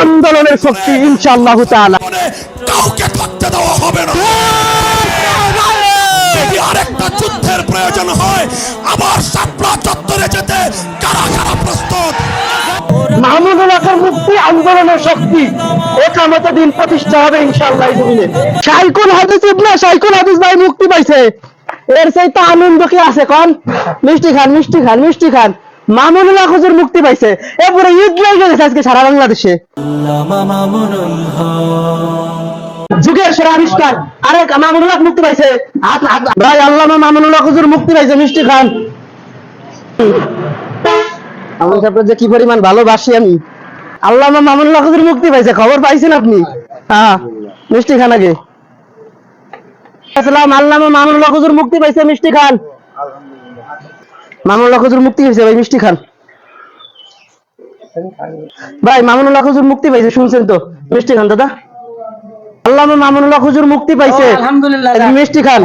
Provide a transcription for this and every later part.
আন্দোলনের শক্তি ইনশাআল্লাহ তাআলা। কাউকে থাকতে দেওয়া হবে না। যদি আরেকটা যুদ্ধের প্রয়োজন হয় আবার শাপলা চত্বরে যেতে কারা কারা প্রস্তুত? মামুনুল হকের মুক্তি আন্দোলনের শক্তি, একামত দিন প্রতিষ্ঠা হবে ইনশাআল্লাহ এই জমিনে। শাইখুল হাদিস ইবনে শাইখুল হাদিস ভাই মুক্তি পাইছে, এর চাইতে আনন্দ কি আছে কোন? মিষ্টি খান মিষ্টি খান মিষ্টি খান। মামুনুল হক হুজুর মুক্তি পাইছে, এরপরে ঈদ লেগে গেছে আজকে সারা বাংলাদেশে। যুগের সেরা আবিষ্কার আরেক মামুনুল হক মুক্তি পাইছে। ভাই আল্লামা মামুনুল হক হুজুর মুক্তি পাইছে, মিষ্টি খান। আমি আপনার যে কি পরিমাণ ভালোবাসি আমি। আল্লামা মামুনুল হক হুজুর মুক্তি পাইছে, খবর পাইছেন আপনি? হ্যাঁ, মিষ্টি খান আগে। আসসালাম, আল্লামা মামুনুল হক হুজুর মুক্তি পাইছে, মিষ্টি খান। মামুনুল হক হুজুর মুক্তি পাইছে ভাই, মিষ্টি খান। ভাই মামুনুল হক হুজুর মুক্তি পাইছে, শুনছেন তো? মিষ্টি খান দাদা। আল্লামা মামুনুল হক হুজুর মুক্তি পাইছে, আলহামদুলিল্লাহ, মিষ্টি খান।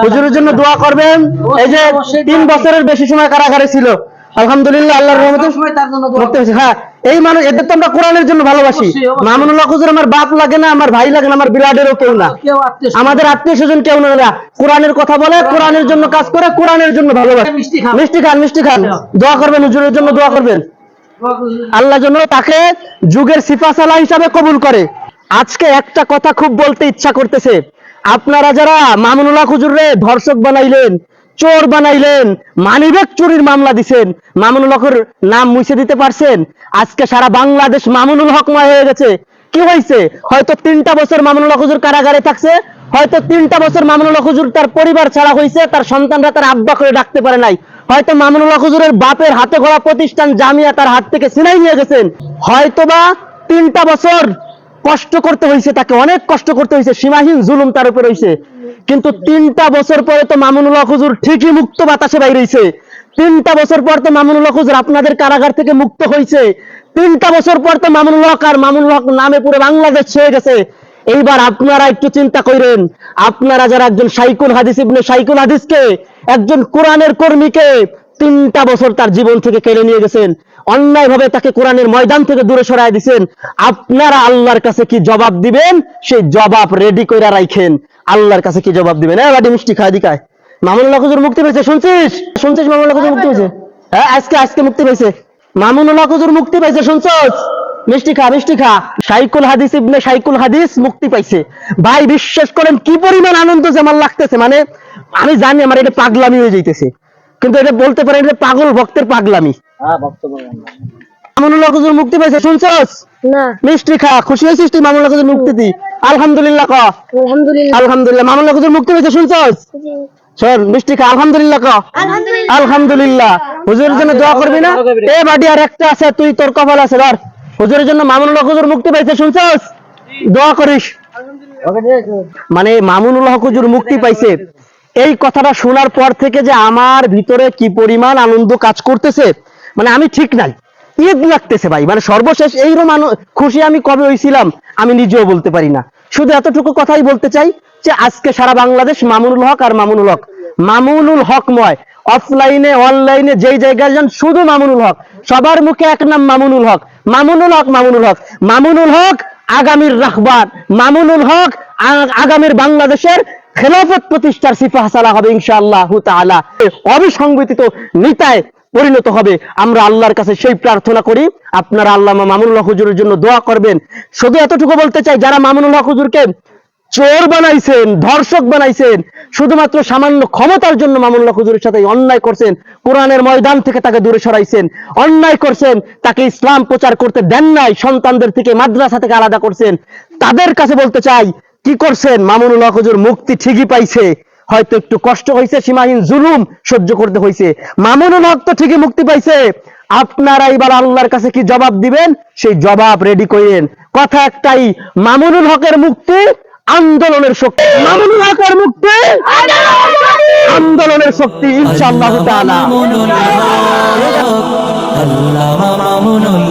হুজুরের জন্য দোয়া করবেন। এই যে 3 বছরের বেশি সময় কারাগারে ছিল, আলহামদুলিল্লাহ আল্লাহর রহমতে মুক্তি হয়েছে। হ্যাঁ, এই মানুষ, এদের তো আমরা কোরআনের জন্য ভালোবাসি। মামুনুল হক হুজুর আমার বাপ লাগে না, আমার ভাই লাগে না, আমার বিরাটেরও কেউ না, আমাদের আত্মীয় স্বজন কেউ না। কোরআনের কথা বলে, কোরআনের জন্য কাজ করে, কোরআনের জন্য ভালোবাসে। মিষ্টি খান মিষ্টি খান। দোয়া করবেন, হুজুরের জন্য দোয়া করবেন, আল্লাহ যেন তাকে যুগের সিফাসালা হিসাবে কবুল করে। আজকে একটা কথা খুব বলতে ইচ্ছা করতেছে, আপনারা যারা মামুনুল হক হুজুররে ধর্ষক বানাইলেন, চোর বানাইলেন, মানিব্যাগ চুরির মামলা দিছেন, মামুনুল হকের নাম মুছে দিতে পারছেন? আজকে সারা বাংলাদেশ মামুনুল হকময় হয়ে গেছে। কি হয়েছে? হয়তো 3টা বছর মামুনুল হক হুজুর কারাগারে থাকছে, হয়তো 3টা বছর মামুনুল হক হুজুর তার পরিবার ছাড়া হয়েছে, তার সন্তানরা তার আব্বা করে ডাকতে পারে নাই। হয়তো মামুনুল হক হুজুরের বাপের হাতে গড়া প্রতিষ্ঠান জামিয়া তার হাত থেকে ছিনাই নিয়ে গেছেন। হয়তোবা 3টা বছর কষ্ট করতে হয়েছে, তাকে অনেক কষ্ট করতে হয়েছে, সীমাহীন জুলুম তার উপর হয়েছে। কিন্তু 3টা বছর পরে তো মামুনুল হক হুজুর ঠিকই মুক্ত বাতাসে বাইরে হয়েছে। 3টা বছর পর তো মামুনুল হক হুজুর আপনাদের কারাগার থেকে মুক্ত হয়েছে। 3টা বছর পর তো মামুনুল হক আর মামুনুল হক নামে পুরো বাংলাদেশ ছেয়ে গেছে। এইবার আপনারা একটু চিন্তা করেন, আপনারা যারা একজন শাইখুল হাদিস ইবনে শাইখুল হাদিসকে, একজন কোরআনের কর্মীকে 3টা বছর তার জীবন থেকে কেড়ে নিয়ে গেছেন, অন্যায় ভাবে তাকে কোরআনের ময়দান থেকে দূরে সরায় দিবেন, আপনারা আল্লাহর কাছে কি জবাব দিবেন? সেই জবাব রেডি করে রাখেন। আল্লাহর কাছে কি জবাব দিবেন? বাড়ি মিষ্টি খায় দিকায়। মামুনুল হক হুজুর মুক্তি পেয়েছে, শুনছিস? শুনছিস মামুনুল হক হুজুর মুক্তি পেয়েছে? হ্যাঁ, আজকে মুক্তি পেয়েছে। মামুনুল হক হুজুর মুক্তি পাইছে, শুনছস? মিষ্টি খা মিষ্টি খা। শাইখুল হাদিস ইবনে শাইখুল হাদিস মুক্তি পাইছে। ভাই বিশ্বাস করেন কি পরিমাণ আনন্দ যে আমার লাগতেছে, মানে আমি জানি আমার এটা পাগলামি হয়ে যাইতেছে, কিন্তু এটা বলতে পারেন এটা পাগল ভক্তের পাগলামি। মামুনুল হক হুজুর মুক্তি পাইছে, শুনছস? না। মিষ্টি খা, খুশি হয়েছিস তুই মামুনুল হক হুজুর মুক্তি দি? আলহামদুলিল্লাহ ক। আলহামদুলিল্লাহ। আলহামদুলিল্লাহ। মামুনুল হক হুজুর মুক্তি পাইছে, শুনছস? শোন মিষ্টি খা, আলহামদুলিল্লাহ ক। আলহামদুলিল্লাহ। হুজুরের জন্য দোয়া করবি না? এ বাড়ি আর একটা আছে, তুই তোর কপাল আছে ধর। হুজুরের জন্য মামুনুল হক হুজুর মুক্তি পাইছে, শুনছস? দোয়া করিস। মানে মামুনুল হক হুজুর মুক্তি পাইছে, এই কথাটা শোনার পর থেকে যে আমার ভিতরে কি পরিমাণ আনন্দ কাজ করতেছে, মানে আমি ঠিক নাই, ঈদ লাগতেছে ভাই। মানে সর্বশেষ এইরকম খুশি আমি কবে হয়েছিলাম আমি নিজেও বলতে পারি না। শুধু এতটুকু কথাই বলতে চাই যে আজকে সারা বাংলাদেশ মামুনুল হক আর মামুনুল হক, মামুনুল হকময়। অফলাইনে অনলাইনে যেই জায়গায় যান শুধু মামুনুল হক, সবার মুখে এক নাম মামুনুল হক, মামুনুল হক, মামুনুল হক। মামুনুল হক আগামীর রাখবান, মামুনুল হক আগামীর বাংলাদেশের খেলাফত প্রতিষ্ঠার সিপাহসালা হবে ইনশাআল্লাহ তাআলা, অবিসংগঠিত নেতায় পরিণত হবে। আমরা আল্লাহর কাছে সেই প্রার্থনা করি। আপনারা আল্লামা মামুনুল হক হুজুরের জন্য দোয়া করবেন। শুধু এতটুকু বলতে চাই, যারা মামুনুল হক হুজুরকে চোর বানাইছেন, ধর্ষক বানাইছেন, শুধুমাত্র সামান্য ক্ষমতার জন্য মামুনুল হক হুজুরের সাথে অন্যায় করছেন, কোরআনের ময়দান থেকে তাকে দূরে সরাইছেন, অন্যায় করছেন, তাকে ইসলাম প্রচার করতে দেন নাই, সন্তানদের থেকে মাদ্রাসা থেকে আলাদা করছেন, তাদের কাছে বলতে চাই কি করছেন? মামুনুল হক হুজুর মুক্তি ঠিকই পাইছে, হয়তো একটু কষ্ট হয়েছে, সীমাহীন জুলুম সহ্য করতে হয়েছে। মামুনুল হক তো ঠিকই মুক্তি পাইছে, আপনারা এবার আল্লাহর কাছে কি জবাব দিবেন? সেই জবাব রেডি করেন। কথা একটাই, মামুনুল হকের মুক্তি আন্দোলনের শক্তি, মামুনুল হকের মুক্তি আন্দোলনের শক্তি ইনশাআল্লাহ তাআলা। আল্লামা মামুনুল